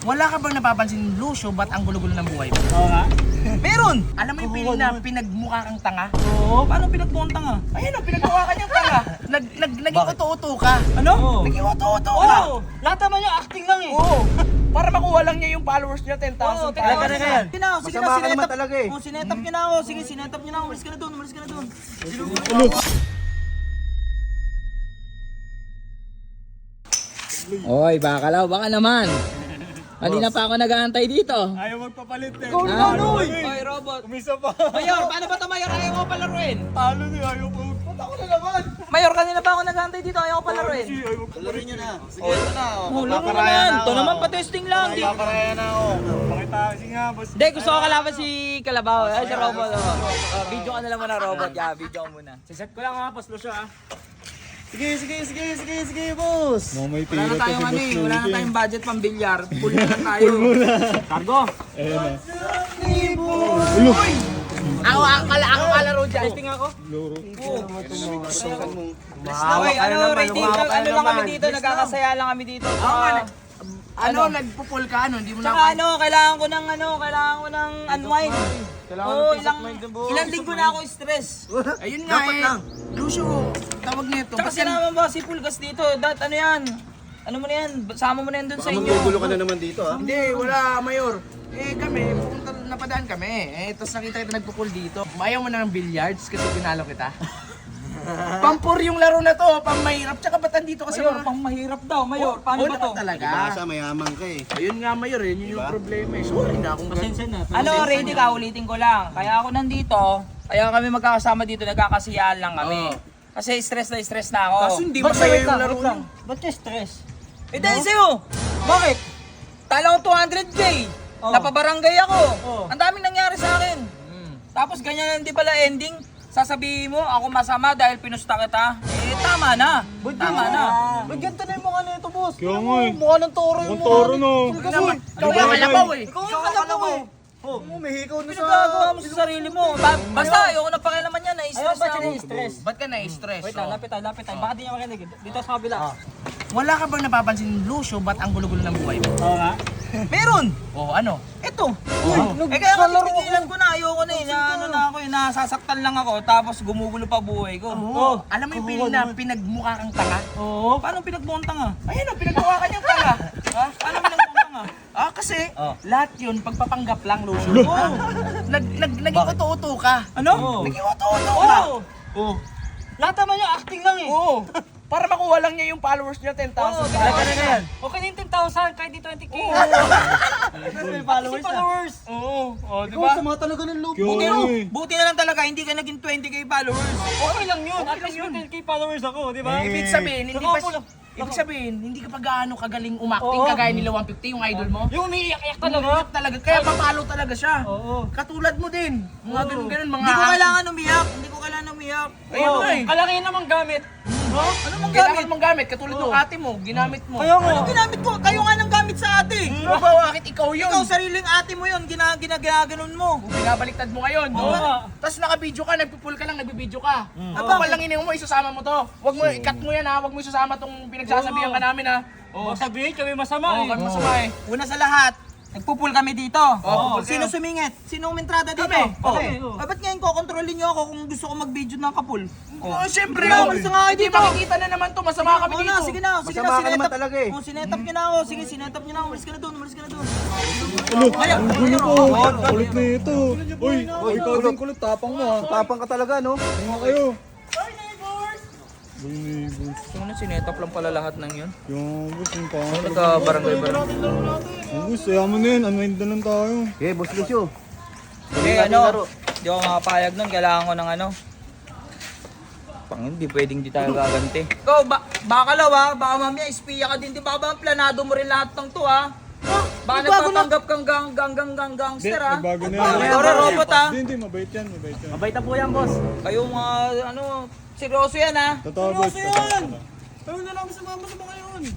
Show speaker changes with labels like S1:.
S1: Wala ka bang napapansin, Lucio, ba't ang gulo-gulo ng buhay mo?
S2: Oo nga.
S1: Meron! Alam mo yung feeling na pinagmukha kang tanga?
S2: Oo, paano pinagbuong tanga?
S1: Ayun o, pinagmukha ka niyang tanga. Naging uto-uto ka.
S2: Ano?
S1: Naging uto-uto ka.
S2: Oo, lahat naman yung acting lang eh.
S1: Oo. Para makuha lang niya yung followers niya, 10,000.
S2: Oo,
S1: Talaga na yan.
S2: Sige na, sige na,
S3: Masama ka naman
S2: sinetap.
S3: talaga eh.
S2: Oh, sinetap niyo na ako. Sige, sinetap niyo na ako. Umalis ka na doon, umalis ka na doon.
S4: Oy, bakalaw, baka naman. Kanina pa ako nag-aantay dito.
S3: Ayaw magpapalit eh.
S2: Ikaw na, Noy! Oy, robot.
S3: Umisa pa.
S2: Mayor, paano ba ito, Mayor? Ayaw ko palaruin.
S3: Talo niya, ayaw ko. Ba't ako na naman?
S2: Mayor, kanina pa ako nag-aantay dito. Ayaw ko palaruin.
S3: Ayaw magpapalit niya na. Sige, ito na.
S2: Oh, laro naman. Ito naman pa-testing lang. Di.
S3: Paparaya na ako. Pakita kasi nga, boss.
S2: Hindi, gusto ko kalaban si Kalabaw. Ay, si Robot. Video ka na lang muna, Robot. Yeah, video ka muna.
S3: Siset ko lang ha, paslo siya ha. Sige, boss.
S2: Wala na tayong ano eh. Wala na tayong budget pang bilyar. Full na lang tayo. Cargo.
S1: Ako kalaro dyan.
S2: Testing ako.
S1: Mahawak
S2: Ano, rating, ano lang kami dito. Nagkakasaya lang kami dito.
S1: Nagpupul ka, hindi mo na...
S2: Tsaka kailangan ko ng unwind. Oo, ilang linggo na ako stress.
S1: Ayun nga
S3: Dapat
S1: eh.
S3: lang.
S1: Lucio, tawag nito.
S2: Tsaka sinama ba si Pulgas dito? Ano yan? Ano mo na yan? Sama mo na yan dun sa inyo.
S3: Maggugulo ka na naman dito ha.
S1: Hindi, wala, Mayor. Kami, napadaan kami. Tapos nakita kita nagpupul dito. Ayaw mo na ng billiards kasi pinalo kita. Pampur yung laro na to, pang mahirap. Tsaka ba't andito kasi
S2: Mayor, pang mahirap daw. Mayor, paano ba to?
S1: talaga?
S3: Basa, mayaman ka eh.
S1: Ayun nga, Mayor, yun yung problema eh. Sorry na akong
S2: Ano, ready ka? Ulitin ko lang. Kaya ako nandito, kaya kami magkakasama dito, nagkakasiyahan lang kami. Kasi stress na ako.
S1: Kaso hindi masaya yung laro nyo.
S2: Ba't ka stress? Eh dahil sa'yo! Bakit? Tala ko 200k! Napabarangay ako! Ang daming nangyari sa akin! Tapos ganyan lang di pala ending? Sasabihin mo, ako masama dahil pinusta kita? Eh, tama na! Tama na!
S3: Ba't ganito na yung mukha nito, boss?
S5: Kaya nga eh.
S3: Mukha ng toro yung mukha.
S5: Toro no.
S1: Ikaw nga kalabaw eh.
S2: Ikaw yung kalabaw eh!
S3: Oh, may hikaw na sa...
S2: Pinagagawa mo sa sarili mo. Basta ayoko na pakialaman yan, na-stress na ako.
S1: Ba't ka na-stress?
S2: Wait lang, lapit tayo. Baka di niya makinig. Dito sa kabila.
S1: Wala ka bang napapansin, Lucio, ba't ang gulo-gulo ng buhay mo?
S2: Oo nga.
S1: Meron! Oo, ano?
S2: Ito. Kaya kasi tigilan ko na, ayoko na eh. Nasasaktan lang ako, tapos gumugulo pa buhay ko.
S1: Alam mo yung feeling na pinagmukha kang tanga?
S2: Oo. Paano pinagbuong tanga?
S1: Ayun o, pinagmukha ka niyang tanga.
S2: Paano pinagbuong tanga?
S1: Kasi lahat yun pagpapanggap lang, Lucio. Naging uto-uto ka.
S2: Ano?
S1: Naging uto-uto ka.
S2: Lahat naman yung acting lang eh.
S1: Oo. Para makuha lang niya yung followers niya, 10,000.
S2: Talaga na yan. Okay na yung 10,000, kahit di 20k. May followers.
S1: Oo. O, di
S3: Ikaw,
S1: ba?
S3: sama talaga ng loob.
S2: Buti na lang talaga, hindi ka naging 20k followers. Okay lang yun. At least may 10k followers ako, di ba?
S1: Ibig sabihin, hindi ka pa gaano kagaling umakting kagaya nila 150, yung idol mo.
S2: Yung umiiyak-iyak
S1: Talaga. Kaya papalo talaga siya.
S2: Oo.
S1: Katulad mo din. Mga ganun-ganun, mga...
S2: Hindi ko kailangan umiyak.
S1: Ayun nga eh.
S2: Kalaki namang gamit.
S1: Ano mong gamit? Mong gamit? Katulad ng ate mo, ginamit mo.
S2: Ano ginamit ko? Kayo nga nang gamit sa ate.
S1: Bakit ikaw yun?
S2: Ikaw, sariling ate mo yun, ginaganon mo.
S1: Binabaliktad mo ngayon.
S2: Oo nga.
S1: Tapos naka-video ka, nagpupul ka lang, nagbibideo ka. Kapal lang mo, isusama mo to. Wag mo, i-cut mo yan ha. Wag mo isusama tong pinagsasabihan ka namin ha.
S2: Sabihin kami masama
S1: Oo, kami masama eh.
S2: Una sa lahat, nagpupul kami dito.
S1: pupul
S2: Sino
S1: kayo.
S2: sumingit? Sino umentrada dito?
S1: Kami.
S2: Ba't ngayon kokontrolin niyo ako kung gusto ko mag-video ng kapul?
S1: Siyempre.
S2: Wala, malis na nga kayo
S1: Hindi
S2: dito.
S1: makikita na naman to. Masama kami dito.
S2: Sige na,
S3: Masama ka naman talaga eh.
S2: sinetap niyo na ako. Sige, sinetap niyo na ako. Umalis ka na doon.
S5: Ang gulo ko. Kulit na ito. Uy, ikaw din kulit. Tapang mo ha.
S3: Tapang ka talaga, no?
S5: Tingnan kayo.
S2: Hi, neighbors!
S5: Uy, neighbors.
S2: Ano, sinetap lang pala lahat ng yun?
S5: Yung boss, yung pangalan.
S2: Nagka-barangay.
S5: Yung boss, ayaw mo na yun. Unwind na lang tayo.
S3: Okay, boss Lucio.
S2: Okay, hindi ako makapayag nun. Kailangan ko ng ano. Hindi pwedeng di tayo gaganti. Ikaw, bakalaw ha? Baka mamaya ispiya ka din. Di ba ba planado mo rin lahat ng to ha? Baka nagpapanggap kang gangster ha?
S5: Bago na
S2: Sorry,
S5: yan.
S2: robot ha?
S5: Hindi, mabait yan. Mabait yan.
S3: Mabait na po yan, boss.
S2: Kayo mga seryoso yan ha?
S5: Totoo boss.
S2: Seryoso yan! Tayo na lang sa mga ngayon.